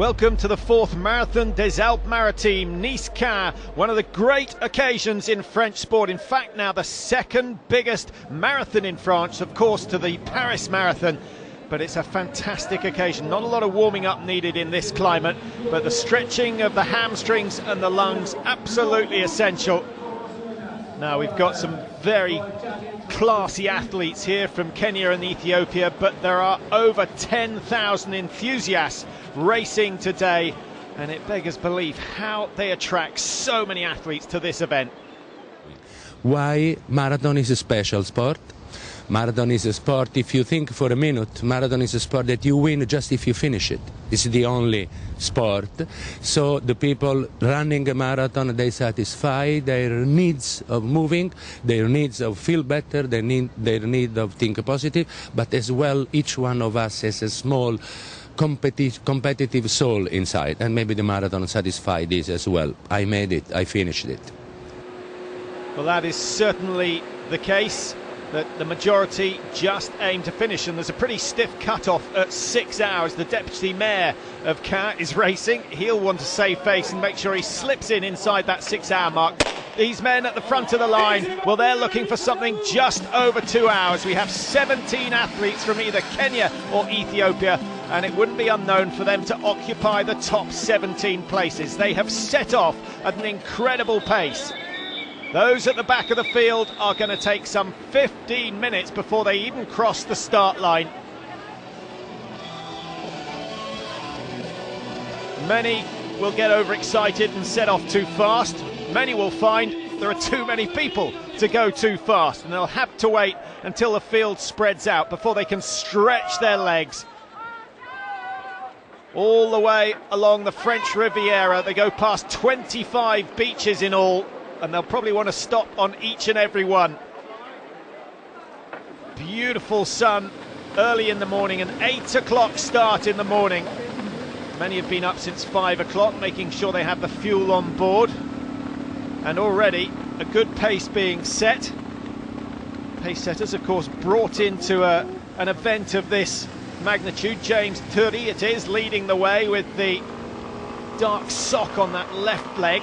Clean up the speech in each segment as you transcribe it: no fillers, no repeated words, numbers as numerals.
Welcome to the fourth Marathon des Alpes-Maritimes Nice-Cannes, one of the great occasions in French sport. In fact, now the second biggest marathon in France, of course, to the Paris Marathon. But it's a fantastic occasion. Not a lot of warming up needed in this climate, but the stretching of the hamstrings and the lungs, absolutely essential. Now we've got some very classy athletes here from Kenya and Ethiopia, but there are over 10,000 enthusiasts racing today, and it beggars belief how they attract so many athletes to this event. Why marathon is a special sport? Marathon is a sport, if you think for a minute, marathon is a sport that you win just if you finish it. It's the only sport. So the people running a marathon, they satisfy their needs of moving, their needs of feel better, their need of think positive, but as well each one of us has a small competitive soul inside, and maybe the marathon satisfies this as well. I made it, I finished it. Well, that is certainly the case, that the majority just aim to finish, and there's a pretty stiff cut-off at 6 hours. The Deputy Mayor of Cannes is racing. He'll want to save face and make sure he slips in inside that 6 hour mark. These men at the front of the line, well, they're looking for something just over 2 hours. We have 17 athletes from either Kenya or Ethiopia, and it wouldn't be unknown for them to occupy the top 17 places. They have set off at an incredible pace. Those at the back of the field are going to take some 15 minutes before they even cross the start line. Many will get overexcited and set off too fast. Many will find there are too many people to go too fast, and they'll have to wait until the field spreads out before they can stretch their legs. All the way along the French Riviera, they go past 25 beaches in all, and they'll probably want to stop on each and every one. Beautiful sun early in the morning, an 8 o'clock start in the morning. Many have been up since 5 o'clock, making sure they have the fuel on board. And already a good pace being set. Pace setters, of course, brought into an event of this magnitude. James Turi, it is, leading the way with the dark sock on that left leg.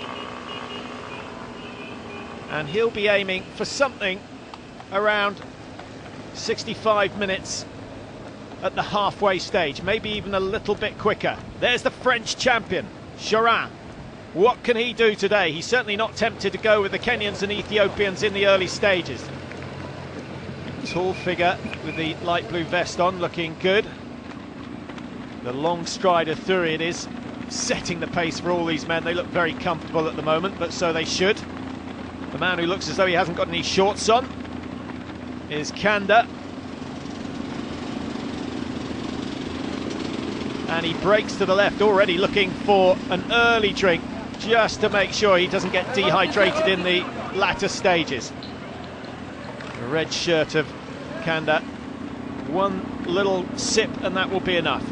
And he'll be aiming for something around 65 minutes at the halfway stage, maybe even a little bit quicker. There's the French champion, Chorin. What can he do today? He's certainly not tempted to go with the Kenyans and Ethiopians in the early stages. Tall figure with the light blue vest on, looking good. The long strider Turi, it is, setting the pace for all these men. They look very comfortable at the moment, but so they should. The man who looks as though he hasn't got any shorts on is Kanda. And he breaks to the left, already looking for an early drink, just to make sure he doesn't get dehydrated in the latter stages. The red shirt of Kanda. One little sip and that will be enough.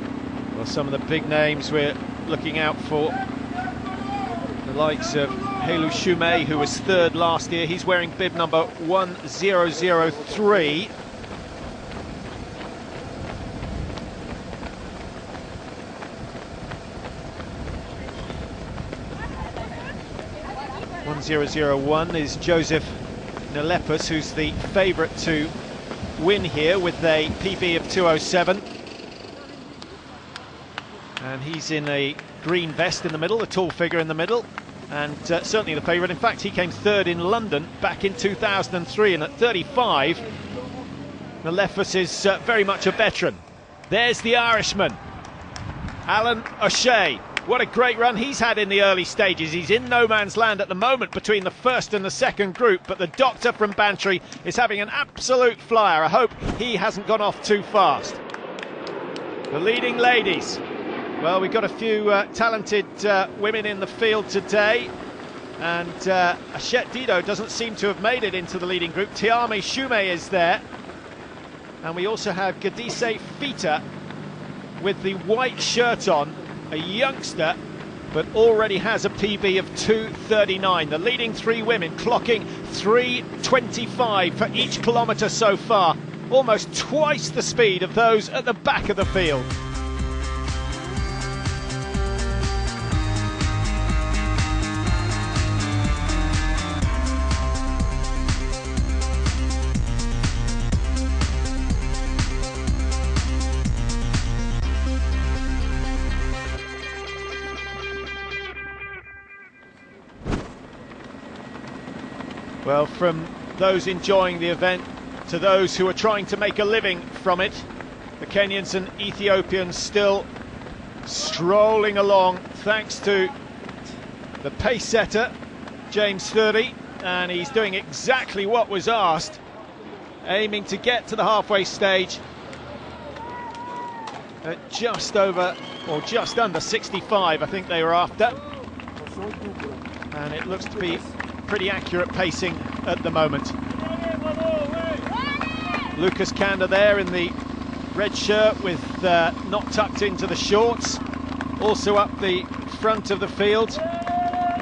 Well, some of the big names we're looking out for, the likes of Helu Shume, who was third last year. He's wearing bib number 1003. .1001 is Joseph Nelepus, who's the favourite to win here with a PB of 207. And he's in a green vest in the middle, a tall figure in the middle, and certainly the favourite. In fact, he came third in London back in 2003, and at 35, Nelepus is very much a veteran. There's the Irishman, Alan O'Shea. What a great run he's had in the early stages. He's in no man's land at the moment between the first and the second group, but the doctor from Bantry is having an absolute flyer. I hope he hasn't gone off too fast. The leading ladies. Well, we've got a few talented women in the field today, and Hachette Dido doesn't seem to have made it into the leading group. Tiame Shume is there, and we also have Gadise Fita with the white shirt on, a youngster, but already has a PB of 2:39. The leading three women clocking 3:25 for each kilometre so far, almost twice the speed of those at the back of the field. Well, from those enjoying the event to those who are trying to make a living from it, the Kenyans and Ethiopians still strolling along thanks to the pace setter, James 30, and he's doing exactly what was asked, aiming to get to the halfway stage at just over, or just under 65, I think they were after. And it looks to be pretty accurate pacing at the moment. Lucas Kanda there in the red shirt with not tucked into the shorts. Also up the front of the field,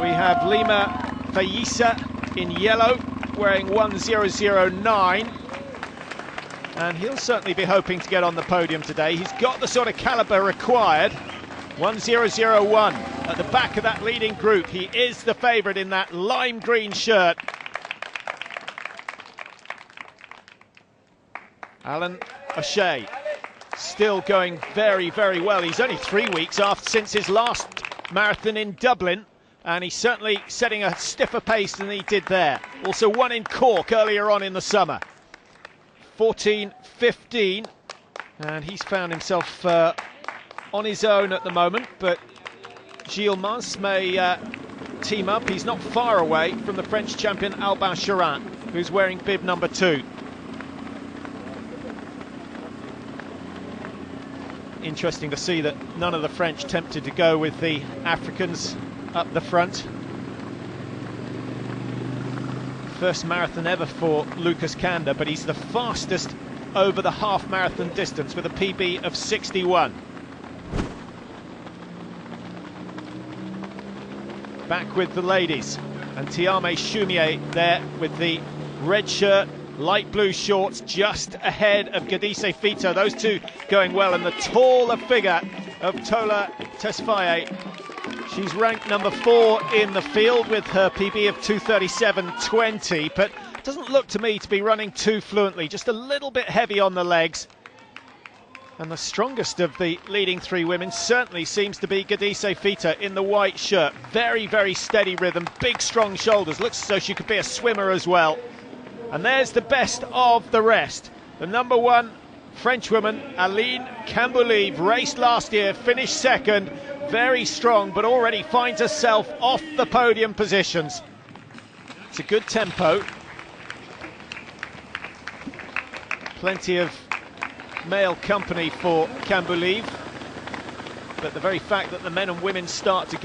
we have Lima Fayisa in yellow, wearing 1009. And he'll certainly be hoping to get on the podium today. He's got the sort of caliber required. 1001 at the back of that leading group. He is the favourite in that lime green shirt. Alan O'Shea still going very, very well. He's only 3 weeks since his last marathon in Dublin, and he's certainly setting a stiffer pace than he did there. Also won in Cork earlier on in the summer. 14:15, and he's found himself on his own at the moment, but Gilles Mas may team up. He's not far away from the French champion Albin Charin, who's wearing bib number 2. Interesting to see that none of the French tempted to go with the Africans up the front. First marathon ever for Lucas Kanda, but he's the fastest over the half marathon distance with a PB of 61. Back with the ladies, and Tiame Shumier there with the red shirt, light blue shorts, just ahead of Gadise Fito. Those two going well, and the taller figure of Tola Tesfaye. She's ranked number 4 in the field with her PB of 2:37.20, but doesn't look to me to be running too fluently, just a little bit heavy on the legs. And the strongest of the leading 3 women certainly seems to be Gadise Fita in the white shirt. Very, very steady rhythm, big strong shoulders, looks as though she could be a swimmer as well. And there's the best of the rest. The number 1 Frenchwoman, Aline Camboulive, raced last year, finished second, very strong, but already finds herself off the podium positions. It's a good tempo. Plenty of male company for Camboulive, but the very fact that the men and women start together